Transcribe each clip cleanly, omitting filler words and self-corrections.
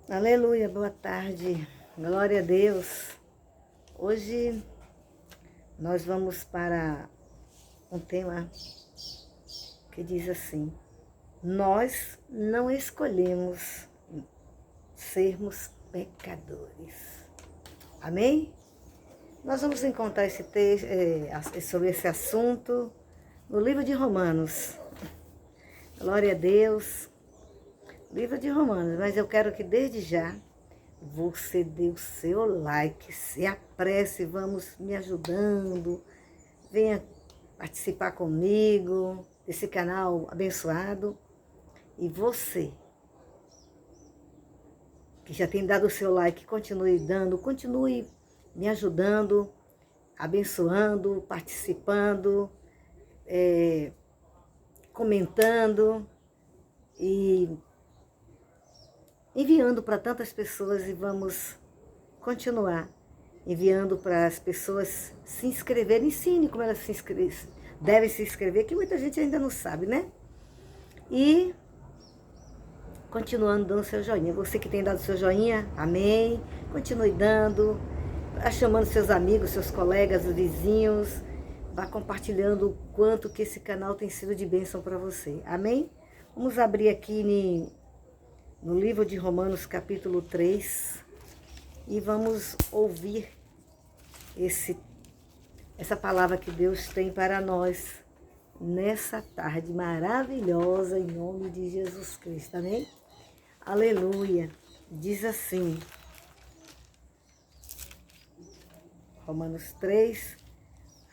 Aleluia, boa tarde, glória a Deus. Hoje nós vamos para um tema que diz assim: nós não escolhemos sermos pecadores. Amém? Nós vamos encontrar esse texto, sobre esse assunto no livro de Romanos. Glória a Deus. Livro de Romanos, mas eu quero que desde já você dê o seu like, se apresse, vamos me ajudando, venha participar comigo desse canal abençoado. E você, que já tem dado o seu like, continue dando, continue me ajudando, abençoando, participando, comentando e enviando para tantas pessoas, e vamos continuar enviando para as pessoas se inscreverem. Ensine como elas devem se inscrever, que muita gente ainda não sabe, né? E continuando dando seu joinha. Você que tem dado seu joinha, amém. Continue dando, chamando seus amigos, seus colegas, vizinhos. Vá compartilhando o quanto que esse canal tem sido de bênção para você, amém? Vamos abrir aqui no livro de Romanos, capítulo 3, e vamos ouvir essa palavra que Deus tem para nós nessa tarde maravilhosa, em nome de Jesus Cristo, amém? Aleluia! Diz assim, Romanos 3,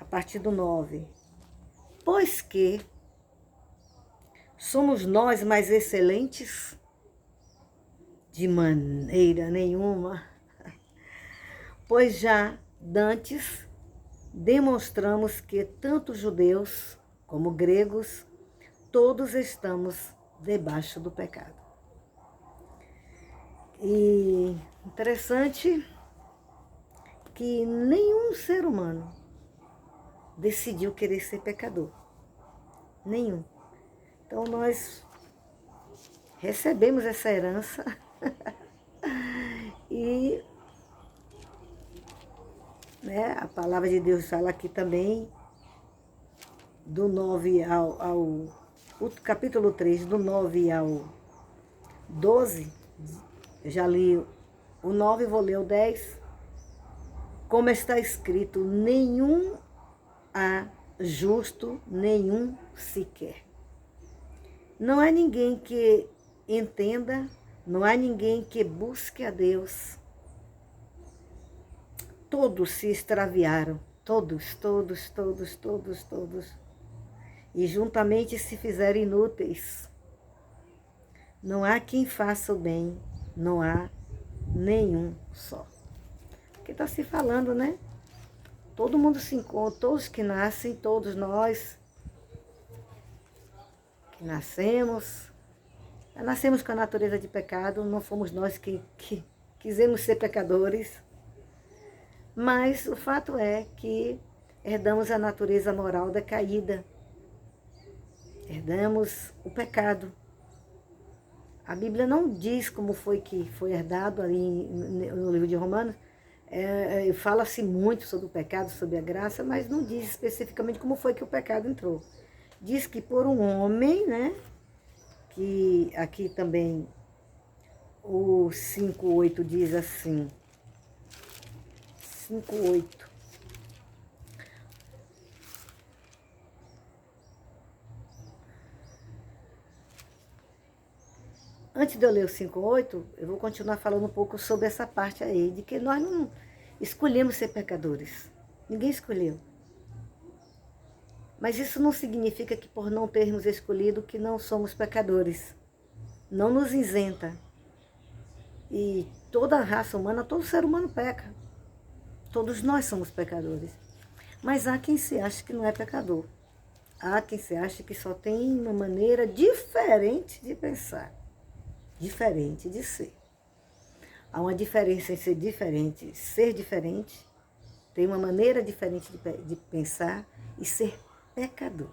a partir do 9. Pois que somos nós mais excelentes? De maneira nenhuma. Pois já dantes demonstramos que tanto judeus como gregos, todos estamos debaixo do pecado. E interessante que nenhum ser humano decidiu querer ser pecador. Nenhum. Então nós recebemos essa herança e a palavra de Deus fala aqui também, do 9 o capítulo 3, do 9 ao 12, já li o 9, vou ler o 10, como está escrito, nenhum há justo, nenhum sequer. Não há ninguém que entenda, não há ninguém que busque a Deus. Todos se extraviaram, todos, e juntamente se fizeram inúteis. Não há quem faça o bem, não há nenhum só. Porque está se falando, né? Todo mundo se encontra, todos que nascem, todos nós que nascemos com a natureza de pecado, não fomos nós que quisemos ser pecadores. Mas o fato é que herdamos a natureza moral decaída. Herdamos o pecado. A Bíblia não diz como foi que foi herdado ali no livro de Romanos. Fala-se muito sobre o pecado, sobre a graça, mas não diz especificamente como foi que o pecado entrou. Diz que por um homem, né? Que aqui também o 5:8 diz assim. 5:8. Antes de eu ler o 5:8, eu vou continuar falando um pouco sobre essa parte aí, de que nós não escolhemos ser pecadores. Ninguém escolheu. Mas isso não significa que por não termos escolhido que não somos pecadores. Não nos isenta. E toda a raça humana, todo ser humano peca. Todos nós somos pecadores. Mas há quem se ache que não é pecador. Há quem se ache que só tem uma maneira diferente de pensar. Diferente de ser. Há uma diferença em ser diferente, tem uma maneira diferente de pensar e ser pecador.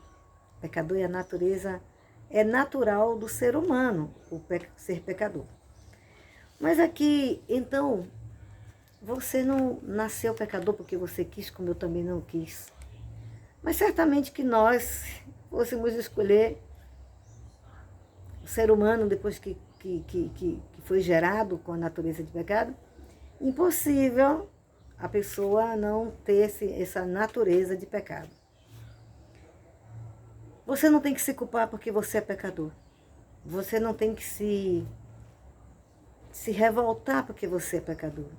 Pecador é a natureza, é natural do ser humano, ser pecador. Mas aqui, então, você não nasceu pecador porque você quis, como eu também não quis. Mas certamente que nós fôssemos escolher o ser humano depois que foi gerado com a natureza de pecado, impossível a pessoa não ter essa natureza de pecado. Você não tem que se culpar porque você é pecador. Você não tem que se revoltar porque você é pecador.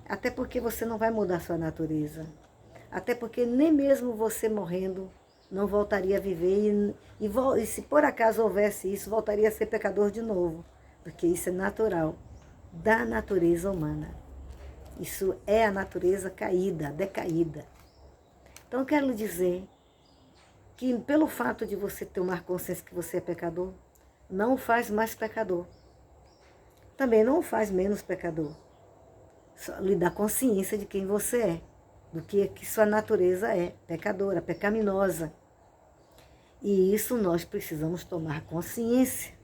Até porque você não vai mudar sua natureza. Até porque nem mesmo você morrendo não voltaria a viver. E se por acaso houvesse isso, voltaria a ser pecador de novo. Porque isso é natural da natureza humana. Isso é a natureza caída, decaída. Então eu quero lhe dizer que pelo fato de você tomar consciência que você é pecador, não o faz mais pecador. Também não o faz menos pecador. Só lhe dá consciência de quem você é, do que sua natureza é, pecadora, pecaminosa. E isso nós precisamos tomar consciência.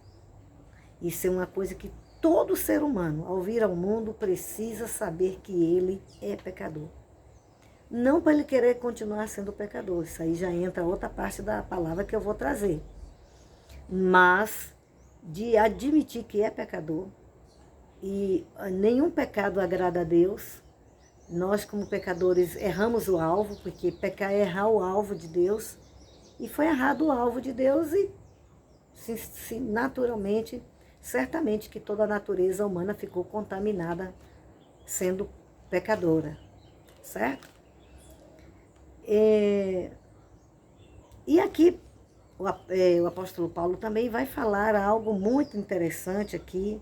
Isso é uma coisa que todo ser humano, ao vir ao mundo, precisa saber que ele é pecador. Não para ele querer continuar sendo pecador, isso aí já entra outra parte da palavra que eu vou trazer. Mas de admitir que é pecador, e nenhum pecado agrada a Deus. Nós, como pecadores, erramos o alvo, porque pecar é errar o alvo de Deus. E foi errado o alvo de Deus e, naturalmente, certamente que toda a natureza humana ficou contaminada sendo pecadora, certo? E aqui o apóstolo Paulo também vai falar algo muito interessante aqui.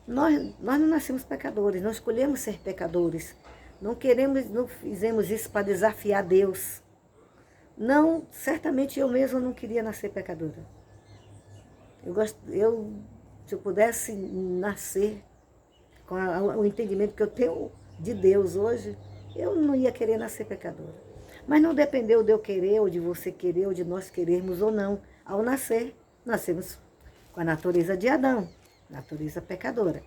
Nós não nascemos pecadores, não escolhemos ser pecadores. Não fizemos isso para desafiar Deus. Não, certamente eu mesma não queria nascer pecadora. Se eu pudesse nascer com o entendimento que eu tenho de Deus hoje, eu não ia querer nascer pecadora. Mas não dependeu de eu querer, ou de você querer, ou de nós querermos ou não. Ao nascer, nascemos com a natureza de Adão, natureza pecadora.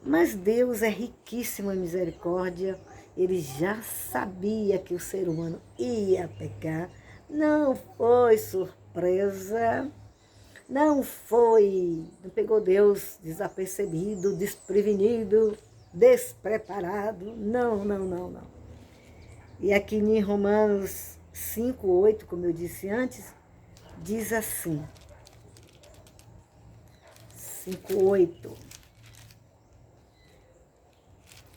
Mas Deus é riquíssimo em misericórdia. Ele já sabia que o ser humano ia pecar. Não foi surpresa. Não pegou Deus desapercebido, desprevenido, despreparado. Não. E aqui em Romanos 5:8, como eu disse antes, diz assim. 5:8.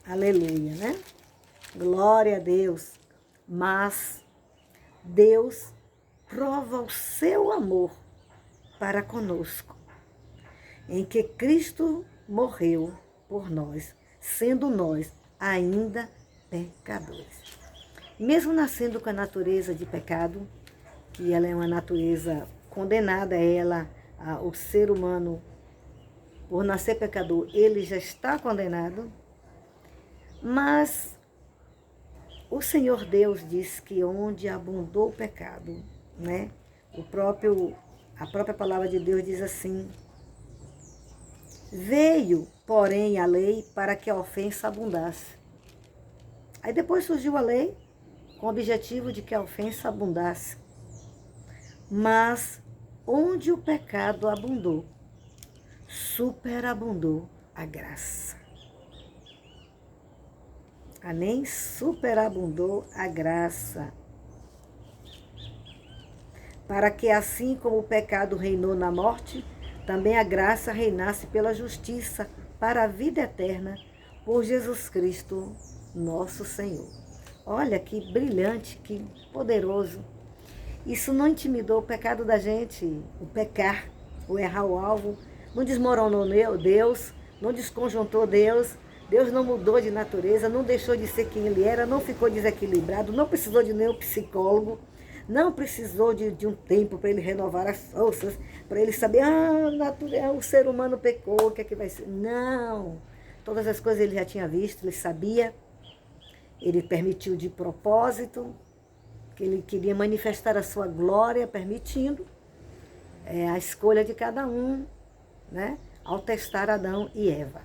Aleluia, né? Glória a Deus. Mas Deus prova o seu amor para conosco, em que Cristo morreu por nós, sendo nós ainda pecadores. Mesmo nascendo com a natureza de pecado, que ela é uma natureza condenada, o ser humano, por nascer pecador, ele já está condenado, mas o Senhor Deus diz que onde abundou o pecado, né? A própria palavra de Deus diz assim: veio, porém, a lei para que a ofensa abundasse. Aí depois surgiu a lei com o objetivo de que a ofensa abundasse. Mas onde o pecado abundou, superabundou a graça. Amém? Superabundou a graça. Para que assim como o pecado reinou na morte, também a graça reinasse pela justiça para a vida eterna, por Jesus Cristo, nosso Senhor. Olha que brilhante, que poderoso. Isso não intimidou o pecado da gente, o pecar, o errar o alvo, não desmoronou Deus, não desconjuntou Deus. Deus não mudou de natureza, não deixou de ser quem ele era, não ficou desequilibrado, não precisou de nenhum psicólogo, não precisou de um tempo para ele renovar as forças, para ele saber, o ser humano pecou, o que é que vai ser? Não, todas as coisas ele já tinha visto, ele sabia, ele permitiu de propósito, que ele queria manifestar a sua glória, permitindo a escolha de cada um, né, ao testar Adão e Eva.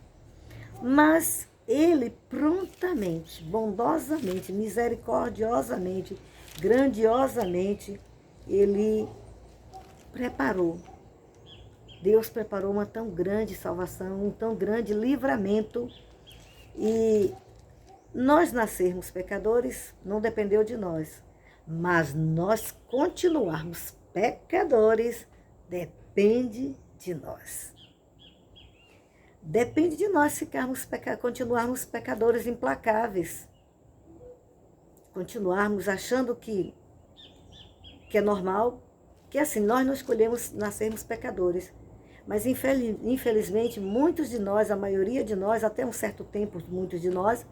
Mas ele prontamente, bondosamente, misericordiosamente, grandiosamente, ele preparou. Deus preparou uma tão grande salvação, um tão grande livramento. E nós nascermos pecadores não dependeu de nós, mas nós continuarmos pecadores depende de nós. Depende de nós continuarmos pecadores implacáveis. Continuarmos achando que é normal, que assim, nós não escolhemos nascermos pecadores. Mas infelizmente, muitos de nós, a maioria de nós, até um certo tempo, muitos de nós,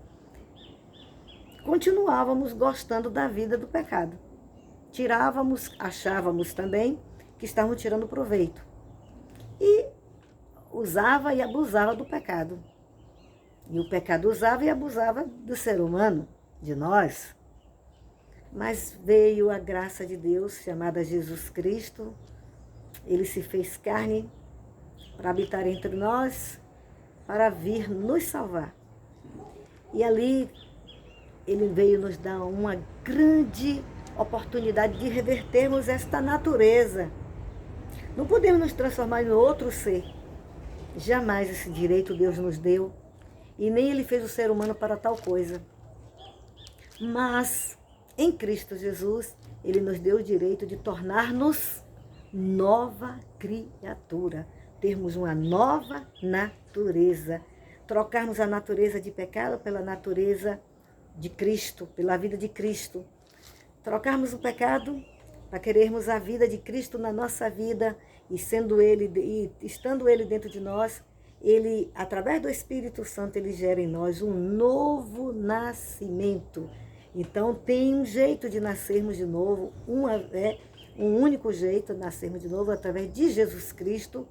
continuávamos gostando da vida do pecado. Achávamos também que estavam tirando proveito. E usava e abusava do pecado. E o pecado usava e abusava do ser humano, de nós. Mas veio a graça de Deus, chamada Jesus Cristo. Ele se fez carne para habitar entre nós, para vir nos salvar. E ali ele veio nos dar uma grande oportunidade de revertermos esta natureza. Não podemos nos transformar em outro ser. Jamais esse direito Deus nos deu, e nem ele fez o ser humano para tal coisa. Mas, em Cristo Jesus, ele nos deu o direito de tornar-nos nova criatura, termos uma nova natureza, trocarmos a natureza de pecado pela natureza de Cristo, pela vida de Cristo. Trocarmos o pecado para querermos a vida de Cristo na nossa vida, e estando Ele dentro de nós, Ele, através do Espírito Santo, Ele gera em nós um novo nascimento. Então, tem um jeito de nascermos de novo, um único jeito de nascermos de novo, através de Jesus Cristo,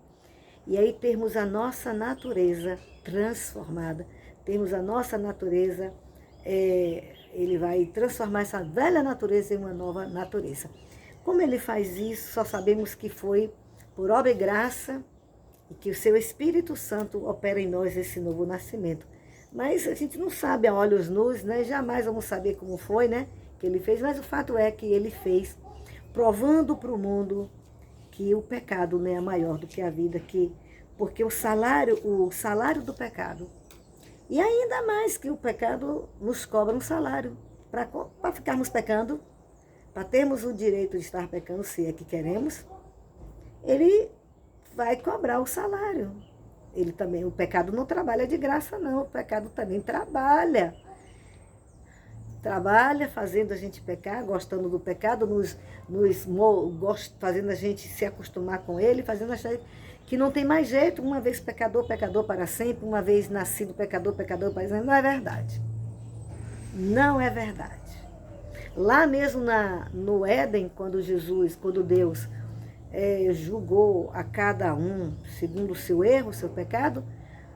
e aí termos a nossa natureza transformada, termos a nossa natureza, Ele vai transformar essa velha natureza em uma nova natureza. Como Ele faz isso, só sabemos que foi por obra e graça, e que o seu Espírito Santo opera em nós esse novo nascimento. Mas a gente não sabe a olhos nus, né? Jamais vamos saber como foi, né? Que Ele fez, mas o fato é que Ele fez, provando para o mundo que o pecado não é maior do que a vida, porque o salário do pecado, e ainda mais que o pecado nos cobra um salário, para ficarmos pecando, para termos o direito de estar pecando, se é que queremos, ele vai cobrar o salário. O pecado não trabalha de graça, não. O pecado também trabalha. Trabalha fazendo a gente pecar, gostando do pecado, fazendo a gente se acostumar com ele, fazendo achar que não tem mais jeito, uma vez pecador, pecador para sempre, uma vez nascido pecador, pecador para sempre. Não é verdade. Não é verdade. Lá mesmo no Éden, quando Deus julgou a cada um segundo o seu erro, o seu pecado,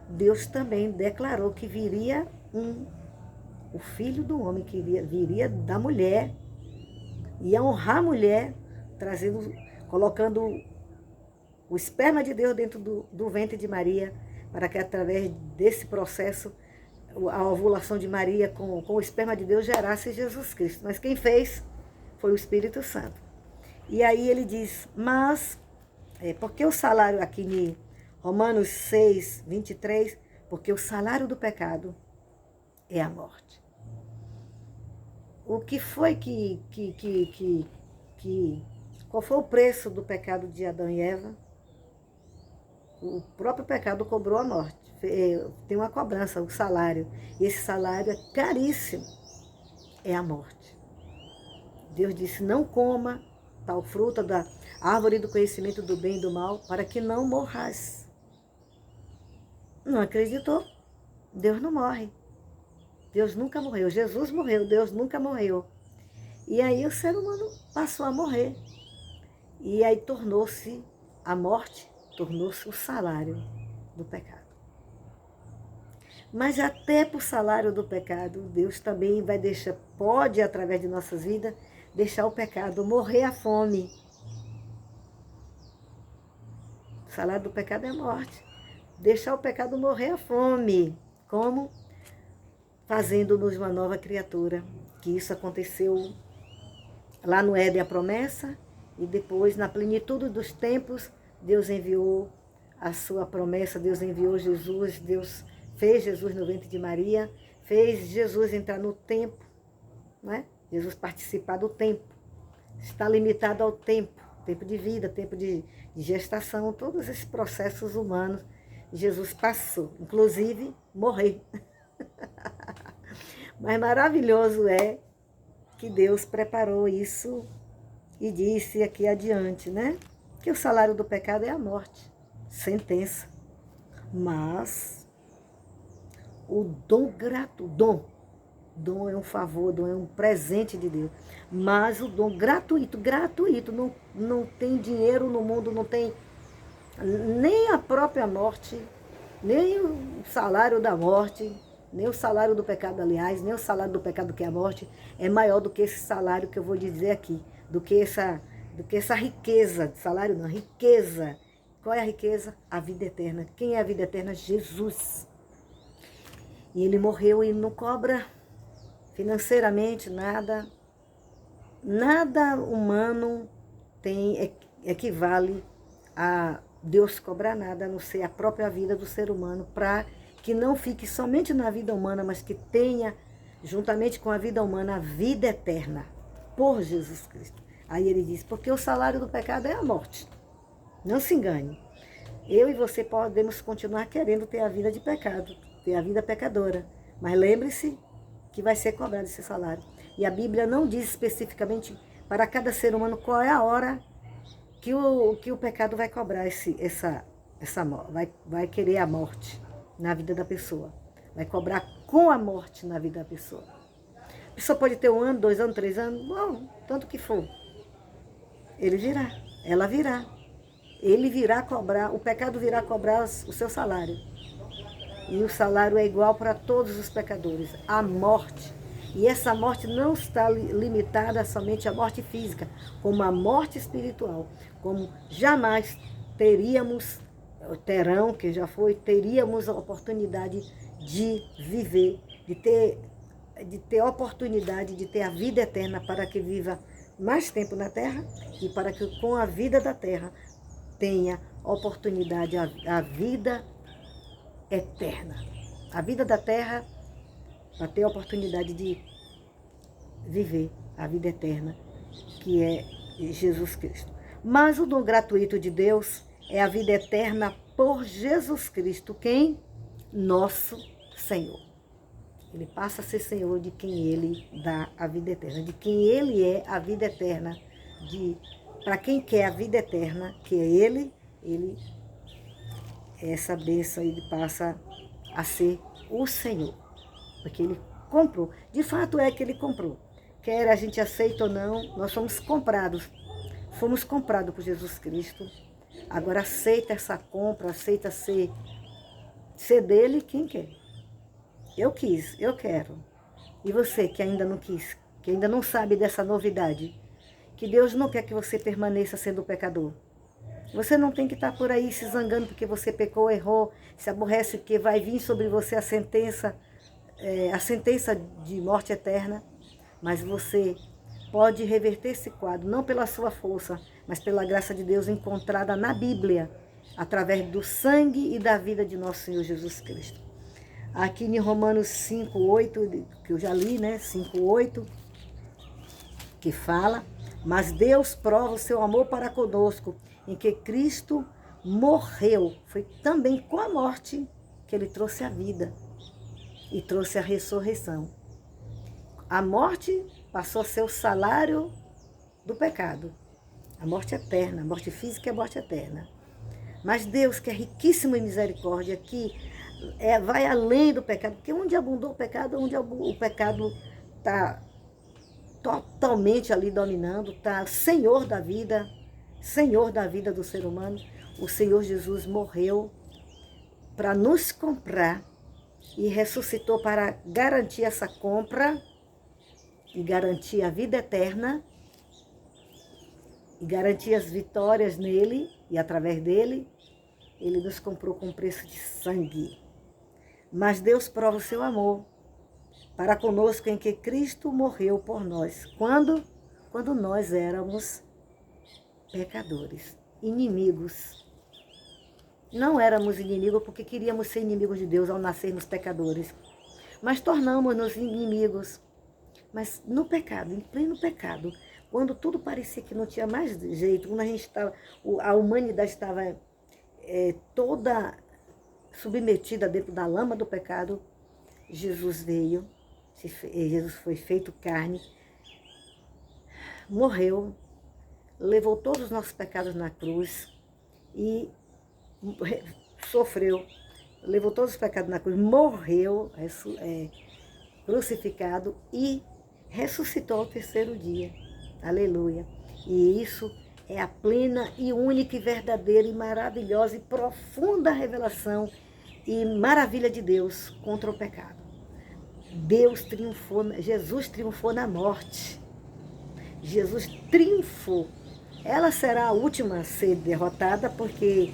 Deus também declarou que viria o filho do homem, que viria da mulher, ia honrar a mulher, colocando o esperma de Deus dentro do ventre de Maria, para que através desse processo, a ovulação de Maria com o esperma de Deus gerasse Jesus Cristo. Mas quem fez foi o Espírito Santo. E aí ele diz, mas, porque o salário aqui em Romanos 6, 23, porque o salário do pecado é a morte. O que foi qual foi o preço do pecado de Adão e Eva? O próprio pecado cobrou a morte. Tem uma cobrança, o salário. E esse salário é caríssimo. É a morte. Deus disse, não coma tal fruta da árvore do conhecimento do bem e do mal, para que não morras. Não acreditou? Deus não morre. Deus nunca morreu. Jesus morreu, Deus nunca morreu. E aí o ser humano passou a morrer. E aí a morte tornou-se o salário do pecado. Mas até por salário do pecado, Deus também pode, através de nossas vidas, deixar o pecado morrer à fome. O salário do pecado é a morte. Deixar o pecado morrer à fome. Como? Fazendo-nos uma nova criatura. Que isso aconteceu lá no Éden, a promessa, e depois, na plenitude dos tempos, Deus enviou a sua promessa, Deus enviou Jesus, Deus fez Jesus no ventre de Maria, fez Jesus entrar no tempo, né? Jesus participar do tempo. Está limitado ao tempo de vida, tempo de gestação, todos esses processos humanos. Jesus passou, inclusive morrer. Mas maravilhoso é que Deus preparou isso e disse aqui adiante, né? Que o salário do pecado é a morte, sentença. Mas o dom dom é um favor, dom é um presente de Deus. Mas o dom gratuito, não tem dinheiro no mundo, não tem nem a própria morte, nem o salário da morte, nem o salário do pecado, aliás, nem o salário do pecado que é a morte, é maior do que esse salário que eu vou dizer aqui, do que essa riqueza, salário não, riqueza. Qual é a riqueza? A vida eterna. Quem é a vida eterna? Jesus. E ele morreu e não cobra financeiramente nada humano equivale a Deus cobrar nada, a não ser a própria vida do ser humano, para que não fique somente na vida humana, mas que tenha, juntamente com a vida humana, a vida eterna, por Jesus Cristo. Aí ele diz, porque o salário do pecado é a morte. Não se engane. Eu e você podemos continuar querendo ter a vida de pecado, ter a vida pecadora, mas lembre-se que vai ser cobrado esse salário. E a Bíblia não diz especificamente para cada ser humano qual é a hora que o pecado vai cobrar vai querer a morte na vida da pessoa. Vai cobrar com a morte na vida da pessoa. A pessoa pode ter 1 ano, 2 anos, 3 anos, bom, tanto que for. Ele virá, ela virá. Ele virá cobrar, o pecado virá cobrar o seu salário. E o salário é igual para todos os pecadores, a morte. E essa morte não está limitada somente à morte física, como a morte espiritual, como jamais teríamos a oportunidade de viver, de ter oportunidade de ter a vida eterna para que viva mais tempo na terra e para que com a vida da terra tenha oportunidade a vida eterna. A vida da terra para ter a oportunidade de viver a vida eterna, que é Jesus Cristo. Mas o dom gratuito de Deus é a vida eterna por Jesus Cristo, quem? Nosso Senhor. Ele passa a ser Senhor de quem Ele dá a vida eterna, de quem Ele é a vida eterna, para quem quer a vida eterna, que é Ele é essa bênção, ele passa a ser o Senhor, porque Ele comprou. De fato é que Ele comprou. Quer a gente aceita ou não, nós fomos comprados por Jesus Cristo. Agora aceita essa compra, aceita ser dele quem quer. Eu quis, eu quero. E você que ainda não quis, que ainda não sabe dessa novidade, que Deus não quer que você permaneça sendo pecador. Você não tem que estar por aí se zangando porque você pecou, errou, se aborrece porque vai vir sobre você a sentença de morte eterna. Mas você pode reverter esse quadro, não pela sua força, mas pela graça de Deus encontrada na Bíblia, através do sangue e da vida de nosso Senhor Jesus Cristo. Aqui em Romanos 5:8, que eu já li, né? 5:8, que fala, mas Deus prova o seu amor para conosco, em que Cristo morreu. Foi também com a morte que Ele trouxe a vida e trouxe a ressurreição. A morte passou a ser o salário do pecado. A morte eterna, a morte física é a morte eterna. Mas Deus, que é riquíssimo em misericórdia, que vai além do pecado, porque onde abundou o pecado, onde o pecado está totalmente ali dominando, está senhor da vida do ser humano, o Senhor Jesus morreu para nos comprar e ressuscitou para garantir essa compra e garantir a vida eterna e garantir as vitórias nele e através dele. Ele nos comprou com preço de sangue. Mas Deus prova o seu amor para conosco em que Cristo morreu por nós. Quando? Quando nós éramos pecadores, inimigos. Não éramos inimigos porque queríamos ser inimigos de Deus ao nascermos pecadores. Mas tornamos-nos inimigos. Mas no pecado, em pleno pecado, quando tudo parecia que não tinha mais jeito, quando a humanidade estava toda submetida dentro da lama do pecado, Jesus veio, Jesus foi feito carne, morreu, levou todos os nossos pecados na cruz e sofreu, levou todos os pecados na cruz, morreu, crucificado e ressuscitou ao terceiro dia. Aleluia. E isso é a plena e única e verdadeira e maravilhosa e profunda revelação e maravilha de Deus contra o pecado. Deus triunfou, Jesus triunfou na morte. Jesus triunfou. Ela será a última a ser derrotada porque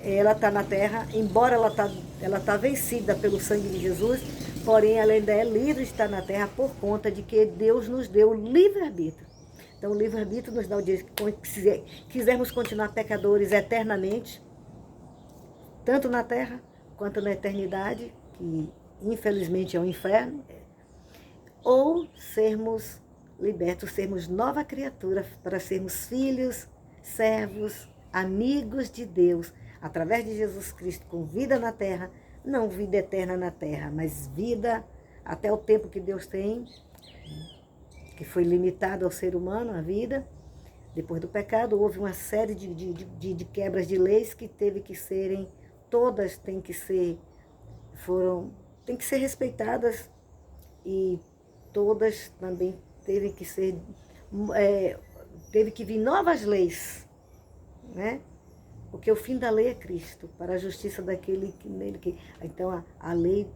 ela está na terra, embora ela está vencida pelo sangue de Jesus, porém ela ainda é livre de estar na terra por conta de que Deus nos deu livre-arbítrio. Então o livre-arbítrio nos dá o direito que quisermos continuar pecadores eternamente, tanto na terra quanto na eternidade, que infelizmente é o inferno, ou sermos libertos, sermos nova criatura, para sermos filhos, servos, amigos de Deus, através de Jesus Cristo, com vida na terra, não vida eterna na terra, mas vida até o tempo que Deus tem, que foi limitado ao ser humano, a vida. Depois do pecado, houve uma série de quebras de leis que teve que serem, todas têm que ser respeitadas, e todas também teve que vir novas leis, né? Porque o fim da lei é Cristo, para a justiça daquele que nele que... Então a lei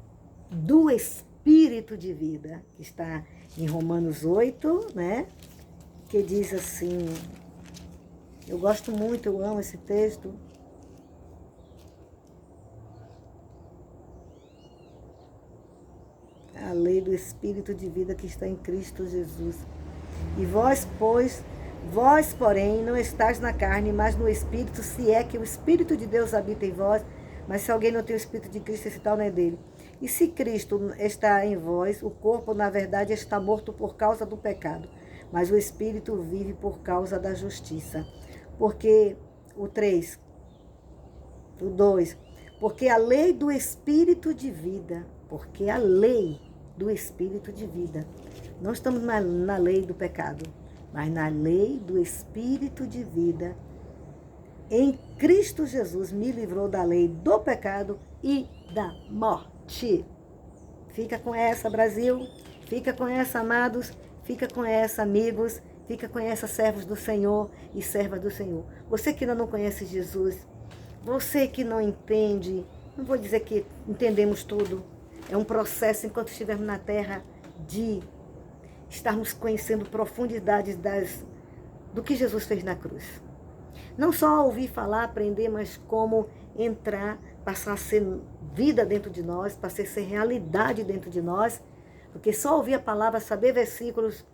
do Espírito de vida, que está em Romanos 8, né? Que diz assim, eu gosto muito, eu amo esse texto. A lei do Espírito de vida que está em Cristo Jesus. E vós, porém, não estáis na carne, mas no Espírito, se é que o Espírito de Deus habita em vós. Mas se alguém não tem o Espírito de Cristo, esse tal não é dele. E se Cristo está em vós, o corpo, na verdade, está morto por causa do pecado, mas o Espírito vive por causa da justiça. Porque, o 3, o 2, porque a lei do Espírito de vida, porque a lei do Espírito de vida, não estamos na lei do pecado, mas na lei do Espírito de vida, em Cristo Jesus me livrou da lei do pecado e da morte. Fica com essa, Brasil, fica com essa, amados, fica com essa, amigos, fica com essa, servos do Senhor e servas do Senhor. Você que ainda não conhece Jesus, você que não entende, não vou dizer que entendemos tudo, é um processo enquanto estivermos na terra de estarmos conhecendo profundidades do que Jesus fez na cruz. Não só ouvir falar, aprender, mas como entrar, passar a ser vida dentro de nós, passar a ser realidade dentro de nós, porque só ouvir a palavra, saber versículos,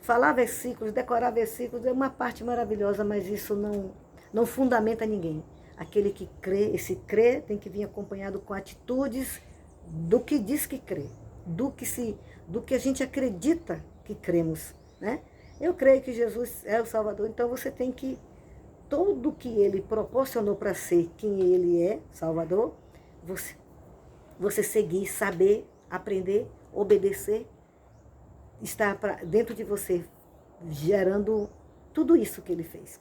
falar versículos, decorar versículos é uma parte maravilhosa, mas isso não fundamenta ninguém. Aquele que crê, esse crer tem que vir acompanhado com atitudes do que diz que crê, do que a gente acredita que cremos, né? Eu creio que Jesus é o Salvador, então você tem que, tudo que ele proporcionou para ser quem ele é, Salvador, você seguir, saber, aprender, obedecer, está dentro de você, gerando tudo isso que ele fez.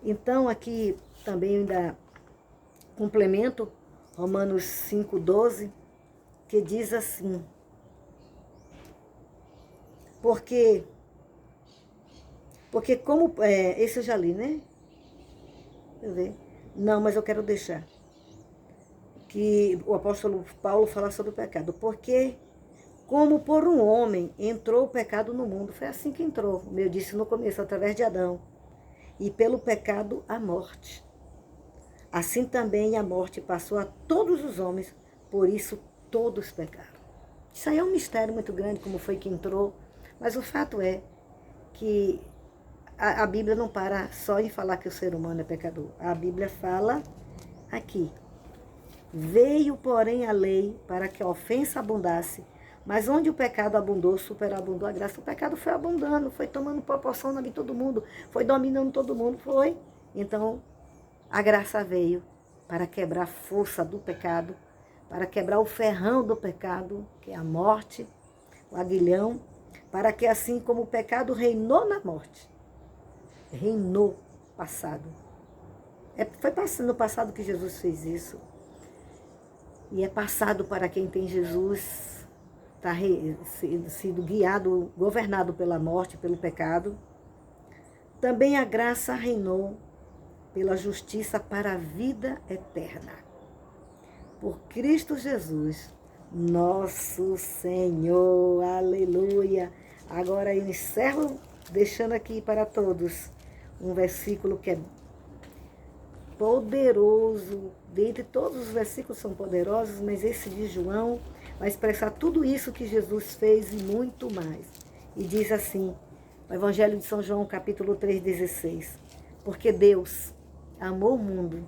Então, aqui também ainda complemento Romanos 5,12, que diz assim, porque como, esse eu já li, né? Deixa eu ver. Não, mas eu quero deixar. Que o apóstolo Paulo fala sobre o pecado. Porque, como por um homem entrou o pecado no mundo, foi assim que entrou, como eu disse no começo, através de Adão. E pelo pecado, a morte. Assim também a morte passou a todos os homens, por isso todos pecaram. Isso aí é um mistério muito grande, como foi que entrou, mas o fato é que a Bíblia não para só em falar que o ser humano é pecador. A Bíblia fala aqui: veio, porém, a lei para que a ofensa abundasse, mas onde o pecado abundou, superabundou a graça. O pecado foi abundando, foi tomando proporção na vida de todo mundo, foi dominando todo mundo, foi. Então, a graça veio para quebrar a força do pecado, para quebrar o ferrão do pecado, que é a morte, o aguilhão, para que assim como o pecado reinou na morte, reinou passado. Foi no passado que Jesus fez isso. E é passado para quem tem Jesus, está sido guiado, governado pela morte, pelo pecado. Também a graça reinou pela justiça para a vida eterna. Por Cristo Jesus, nosso Senhor. Aleluia. Agora eu encerro deixando aqui para todos um versículo que é poderoso. Dentre todos os versículos são poderosos, mas esse de João vai expressar tudo isso que Jesus fez e muito mais. E diz assim, o Evangelho de São João, capítulo 3,16. Porque Deus amou o mundo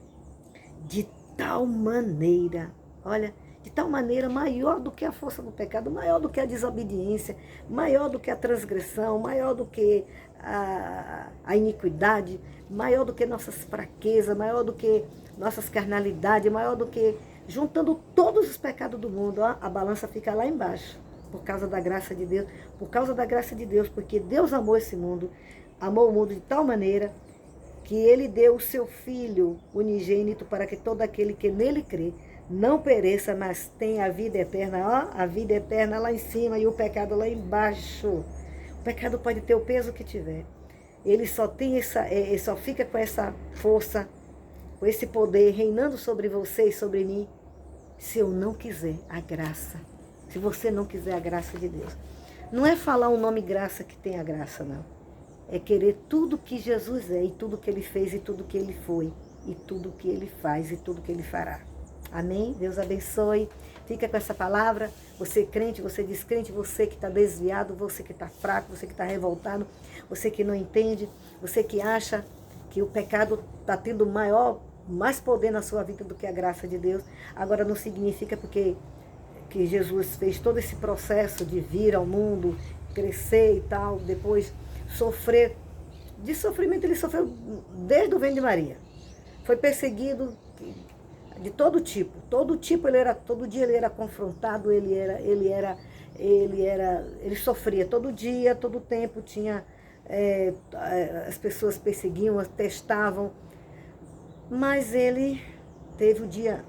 de tal maneira, olha, de tal maneira maior do que a força do pecado, maior do que a desobediência, maior do que a transgressão, maior do que a iniquidade, maior do que nossas fraquezas, maior do que nossas carnalidades, maior do que, juntando todos os pecados do mundo, ó, a balança fica lá embaixo, por causa da graça de Deus, porque Deus amou esse mundo, amou o mundo de tal maneira que ele deu o seu Filho unigênito para que todo aquele que nele crê não pereça, mas tenha a vida eterna. Ó, a vida eterna lá em cima e o pecado lá embaixo. O pecado pode ter o peso que tiver. Ele só tem ele só fica com essa força, com esse poder reinando sobre você e sobre mim, se eu não quiser a graça. Se você não quiser a graça de Deus. Não é falar o nome graça que tem a graça, não. É querer tudo que Jesus é, e tudo que ele fez, e tudo que ele foi, e tudo que ele faz, e tudo que ele fará. Amém? Deus abençoe. Fica com essa palavra. Você crente, você descrente, você que está desviado, você que está fraco, você que está revoltado, você que não entende, você que acha que o pecado está tendo mais poder na sua vida do que a graça de Deus. Agora não significa que Jesus fez todo esse processo de vir ao mundo, crescer e tal, depois sofrer. De sofrimento ele sofreu desde o ventre de Maria. Foi perseguido de todo tipo, todo dia ele era confrontado, ele sofria todo dia, todo tempo tinha, as pessoas perseguiam, testavam, mas ele teve o dia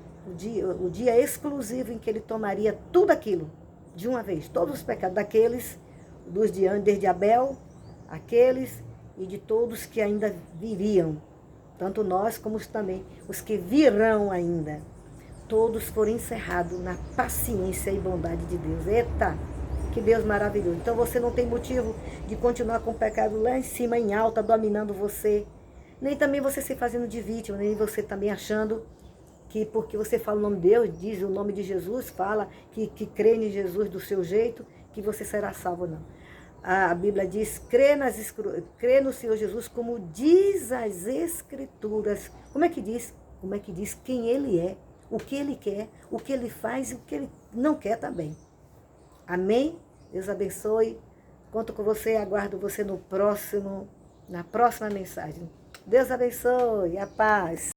exclusivo em que ele tomaria tudo aquilo, de uma vez, todos os pecados daqueles, dos de antes, desde Abel, aqueles e de todos que ainda viriam. Tanto nós como também os que virão ainda. Todos foram encerrados na paciência e bondade de Deus. Eita, que Deus maravilhoso. Então você não tem motivo de continuar com o pecado lá em cima, em alta, dominando você. Nem também você se fazendo de vítima, nem você também achando que porque você fala o nome de Deus, diz o nome de Jesus, fala que crê em Jesus do seu jeito, que você será salvo, não. A Bíblia diz, crê no Senhor Jesus como diz as Escrituras. Como é que diz? Como é que diz quem Ele é, o que Ele quer, o que Ele faz e o que Ele não quer também. Amém? Deus abençoe. Conto com você, aguardo você na próxima mensagem. Deus abençoe, a paz.